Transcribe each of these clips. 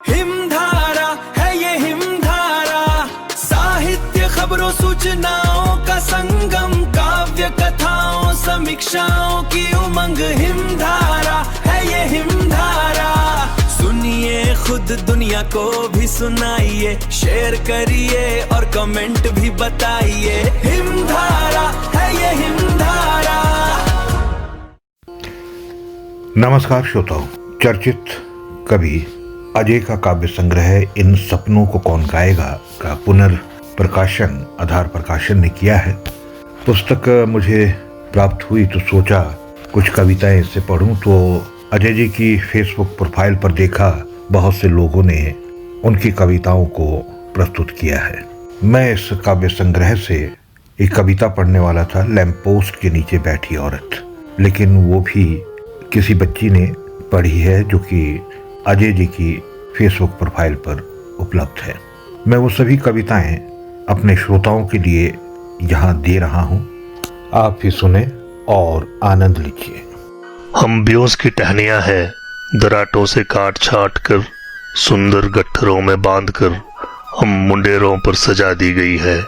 हिमधारा है ये हिमधारा, साहित्य खबरों सूचनाओं का संगम, काव्य कथाओं समीक्षाओं की उमंग। हिमधारा है ये हिमधारा, सुनिए खुद दुनिया को भी सुनाइए, शेयर करिए और कमेंट भी बताइए। हिमधारा है ये हिमधारा। नमस्कार श्रोताओ, चर्चित कवि अजय का काव्य संग्रह इन सपनों को कौन गाएगा का पुनर्प्रकाशन आधार प्रकाशन ने किया है। पुस्तक मुझे प्राप्त हुई तो सोचा कुछ कविताएं इससे पढ़ूं, तो अजय जी की फेसबुक प्रोफाइल पर देखा बहुत से लोगों ने उनकी कविताओं को प्रस्तुत किया है। मैं इस काव्य संग्रह से एक कविता पढ़ने वाला था, लैंप पोस्ट के नीचे बैठी औरत, लेकिन वो भी किसी बच्ची ने पढ़ी है जो कि अजय जी की फेसबुक प्रोफाइल पर उपलब्ध है। मैं वो सभी कविताएं अपने श्रोताओं के लिए यहाँ दे रहा हूँ, आप भी सुने और आनंद लीजिए। हम ब्योस की टहनियां हैं, दराटों से काट छाट कर, सुंदर गट्ठरों में बांध कर हम मुंडेरों पर सजा दी गई है।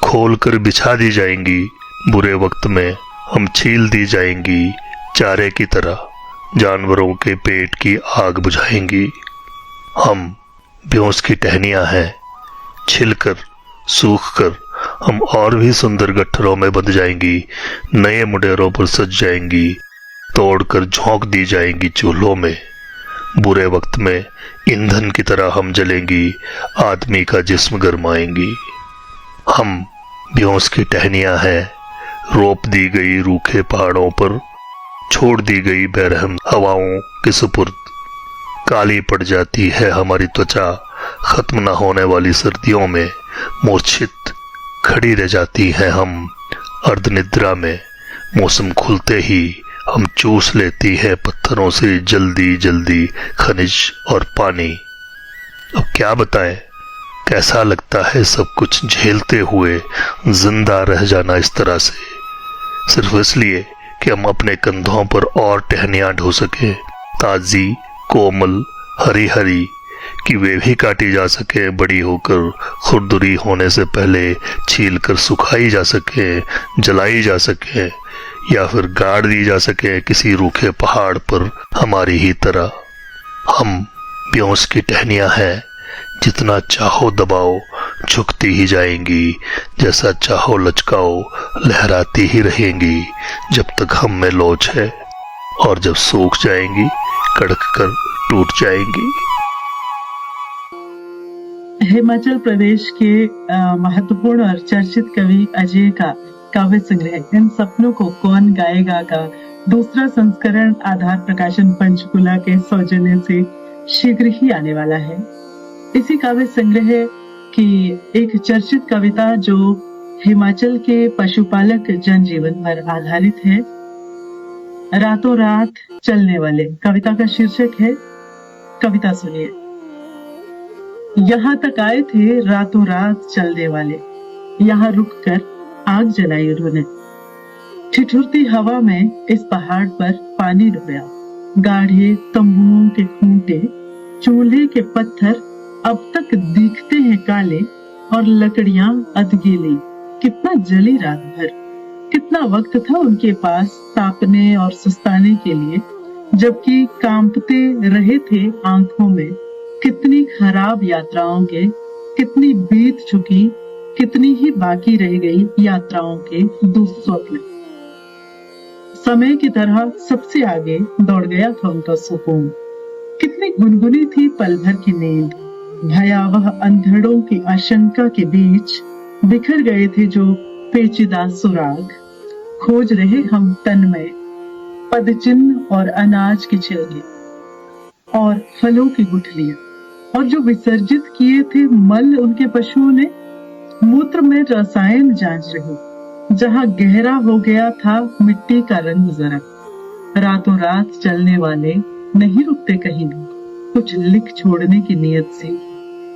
खोल कर बिछा दी जाएंगी, बुरे वक्त में हम छील दी जाएंगी, चारे की तरह जानवरों के पेट की आग बुझाएंगी। हम ब्योस की टहनियां हैं, छिलकर सूख कर हम और भी सुंदर गट्ठरों में बंध जाएंगी, नए मुंडेरों पर सज जाएंगी, तोड़कर झोंक दी जाएंगी चूल्हों में। बुरे वक्त में ईंधन की तरह हम जलेंगी, आदमी का जिस्म गरमाएंगी। हम ब्योस की टहनियां हैं, रोप दी गई रूखे पहाड़ों पर, छोड़ दी गई बेरहम हवाओं के सुपुर्द। काली पड़ जाती है हमारी त्वचा, खत्म न होने वाली सर्दियों में मूर्छित खड़ी रह जाती है हम। अर्धनिद्रा में मौसम खुलते ही हम चूस लेती है पत्थरों से जल्दी जल्दी खनिज और पानी। अब क्या बताएं, कैसा लगता है सब कुछ झेलते हुए जिंदा रह जाना इस तरह से, सिर्फ इसलिए कि हम अपने कंधों पर और टहनियां ढो सके, ताजी कोमल हरी हरी, कि वे भी काटी जा सके, बड़ी होकर खुरदुरी होने से पहले छील कर सुखाई जा सके, जलाई जा सके, या फिर गाड़ दी जा सके किसी रूखे पहाड़ पर हमारी ही तरह। हम ब्योस की टहनियां हैं, जितना चाहो दबाओ झुकती ही जाएंगी, जैसा चाहो लचकाओ लहराती ही रहेंगी, जब तक हम में लोच है, और जब सूख जाएंगी कड़क कर टूट जाएंगी। हिमाचल प्रदेश के महत्वपूर्ण और चर्चित कवि अजय का काव्य संग्रह इन सपनों को कौन गाएगा का दूसरा संस्करण आधार प्रकाशन पंचकुला के सौजन्य से शीघ्र ही आने वाला है। इसी काव्य संग्रह की एक चर्चित कविता जो हिमाचल के पशुपालक जनजीवन पर आधारित है, रातों रात चलने वाले, कविता का शीर्षक है। कविता सुनिए। यहाँ तक आए थे रातों रात चलने वाले, यहाँ रुककर आग जलाई उन्होंने। ठिठुरती हवा में इस पहाड़ पर पानी डूबा, गाढ़े तंबुओं के खूंटे, चूल्हे के पत्थर अब तक दिखते हैं काले, और लकड़ियां अधगीली। कितना जली रात भर, कितना वक्त था उनके पास तापने और सुस्ताने के लिए, जबकि कांपते रहे थे आंखों में कितनी खराब यात्राओं के, कितनी बीत चुकी, कितनी ही बाकी रह गई यात्राओं के दुस्वप्न। समय की तरह सबसे आगे दौड़ गया था उनका सुकून। कितनी गुनगुनी थी पल भर की नींद, भयावह अंधेरों की आशंका के बीच बिखर गए थे जो पेचीदा सुराग। खोज रहे हम तन में पदचिन्ह और अनाज के छिलके और फलों की गुठलियां, और जो विसर्जित किए थे मल उनके पशुओं ने, मूत्र में रसायन जांच रहे, जहां गहरा हो गया था मिट्टी का रंग जरा। रातों रात चलने वाले नहीं रुकते कहीं भी, कुछ लिख छोड़ने की नियत से,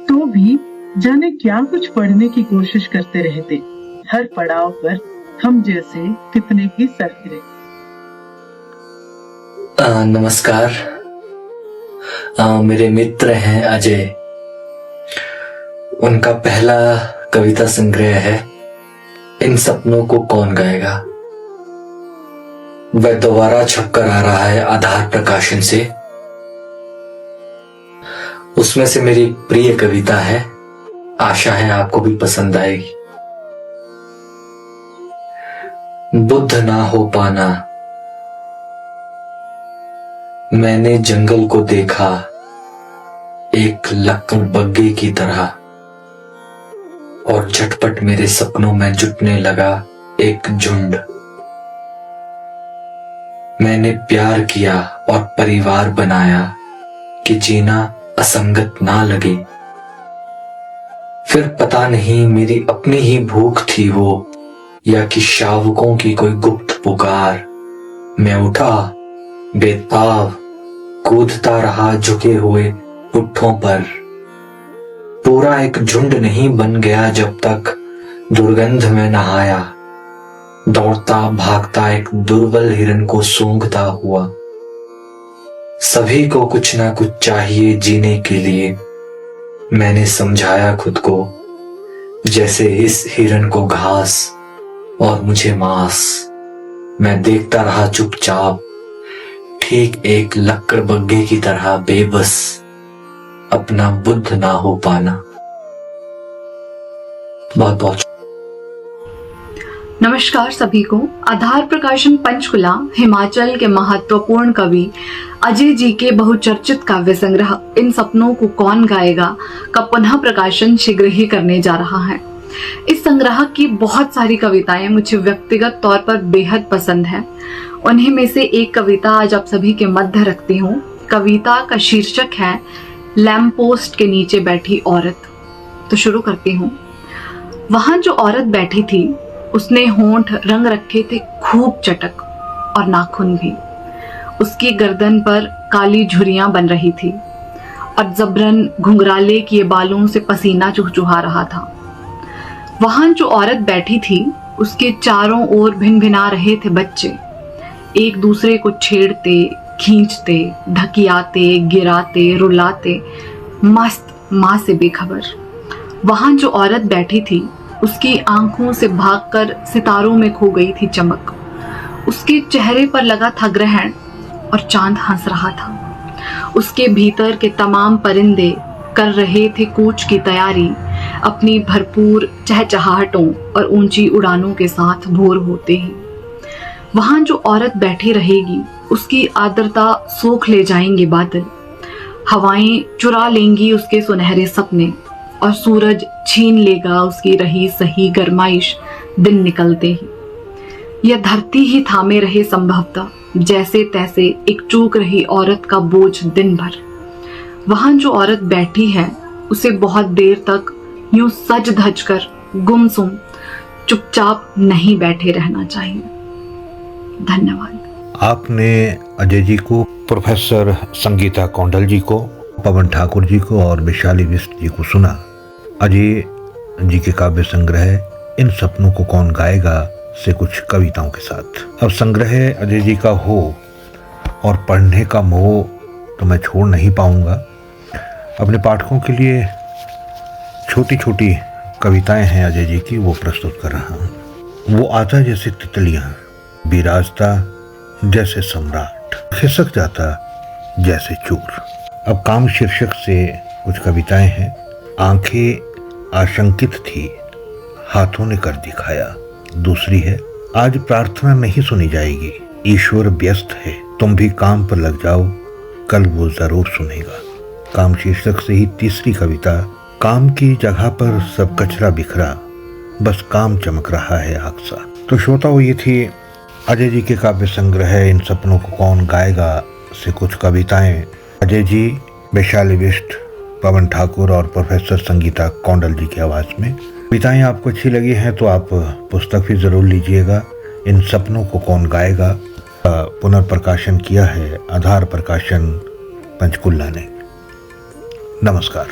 तो भी जाने क्या कुछ पढ़ने की कोशिश करते रहते। हर पड़ाव पर हम जैसे कितने ही सरफिरे। नमस्कार। मेरे मित्र हैं अजय, उनका पहला कविता संग्रह है इन सपनों को कौन गाएगा। वह दोबारा छपकर आ रहा है आधार प्रकाशन से। उसमें से मेरी प्रिय कविता है, आशा है आपको भी पसंद आएगी। बुद्ध ना हो पाना। मैंने जंगल को देखा एक लक्कड़ बग्गे की तरह, और झटपट मेरे सपनों में जुटने लगा एक झुंड। मैंने प्यार किया और परिवार बनाया कि जीना असंगत ना लगे। फिर पता नहीं मेरी अपनी ही भूख थी वो, या कि शावकों की कोई गुप्त पुकार। मैं उठा, बेताब कूदता रहा झुके हुए पुट्ठों पर। पूरा एक झुंड नहीं बन गया जब तक दुर्गंध में नहाया। दौड़ता भागता एक दुर्बल हिरन को सूंघता हुआ। सभी को कुछ ना कुछ चाहिए जीने के लिए। मैंने समझाया खुद को, जैसे इस हिरन को घास और मुझे मांस। मैं देखता रहा चुपचाप, ठीक एक लक्कड़ बग्गे की तरह बेबस, अपना बुद्ध ना हो पाना। बहुत बहुत नमस्कार सभी को। आधार प्रकाशन पंचकुला हिमाचल के महत्वपूर्ण कवि अजय जी के बहुचर्चित काव्य संग्रह इन सपनों को कौन गाएगा का पुनः प्रकाशन शीघ्र ही करने जा रहा है। इस संग्रह की बहुत सारी कविताएं मुझे व्यक्तिगत तौर पर बेहद पसंद है। उन्हीं में से एक कविता आज आप सभी के मध्य रखती हूँ। कविता का शीर्षक है लैम्प पोस्ट के नीचे बैठी औरत। तो शुरू करती हूँ। वहां जो औरत बैठी थी उसने होंठ रंग रखे थे खूब चटक, और नाखून भी। उसकी गर्दन पर काली झुर्रियां बन रही थी और जबरन घुंघराले किए बालों से पसीना चुहचुहा रहा था। वहां जो औरत बैठी थी उसके चारों ओर भिन भिना रहे थे बच्चे, एक दूसरे को छेड़ते, खींचते, ढकियाते, गिराते, रुलाते, मस्त माँ से बेखबर। वहां जो औरत बैठी थी उसकी आंखों से भागकर सितारों में खो गई थी चमक। उसके चेहरे पर लगा था ग्रहण और चांद हंस रहा था। उसके भीतर के तमाम परिंदे कर रहे थे कूच की तैयारी, अपनी भरपूर चहचहाहटों और ऊंची उड़ानों के साथ भोर होते ही। वहां जो औरत बैठी रहेगी उसकी आर्द्रता सोख ले जाएंगे बादल, हवाएं चुरा लेंगी उसके सुनहरे सपने, और सूरज छीन लेगा उसकी रही सही गरमाइश दिन निकलते ही। यह धरती ही थामे रहे संभवतः जैसे तैसे एक चूक रही औरत का बोझ दिन भर। वहां जो औरत बैठी है उसे बहुत देर तक यूं सज धज कर गुमसुम चुपचाप नहीं बैठे रहना चाहिए। धन्यवाद। आपने अजय जी को, प्रोफेसर संगीता कौंडल जी को, पवन ठाकुर जी को और वैशाली बिष्ट जी को सुना। अजय जी के काव्य संग्रह इन सपनों को कौन गाएगा से कुछ कविताओं के साथ। अब संग्रह अजय जी का हो और पढ़ने का मोह तो मैं छोड़ नहीं पाऊंगा। अपने पाठकों के लिए छोटी छोटी कविताएं हैं अजय जी की, वो प्रस्तुत कर रहा हूँ। वो आता जैसे तितलियां, बिराजता जैसे सम्राट, खिसक जाता जैसे चूर। अब काम शीर्षक से कुछ कविताएं हैं। आंखें आशंकित थी, हाथों ने कर दिखाया। दूसरी है, आज प्रार्थना नहीं सुनी जाएगी, ईश्वर व्यस्त है, तुम भी काम पर लग जाओ, कल वो जरूर सुनेगा। काम शीर्षक से ही तीसरी कविता, काम की जगह पर सब कचरा बिखरा, बस काम चमक रहा है आग सा। तो श्रोताओं, ये थी अजय जी के काव्य संग्रह इन सपनों को कौन गाएगा से कुछ कविताएं। अजय जी, वैशाली बिष्ट, पवन ठाकुर और प्रोफेसर संगीता कौंडल जी की आवाज में। कविताएं आपको अच्छी लगी हैं तो आप पुस्तक भी जरूर लीजिएगा। इन सपनों को कौन गाएगा पुनर्प्रकाशन किया है आधार प्रकाशन पंचकुला ने। नमस्कार।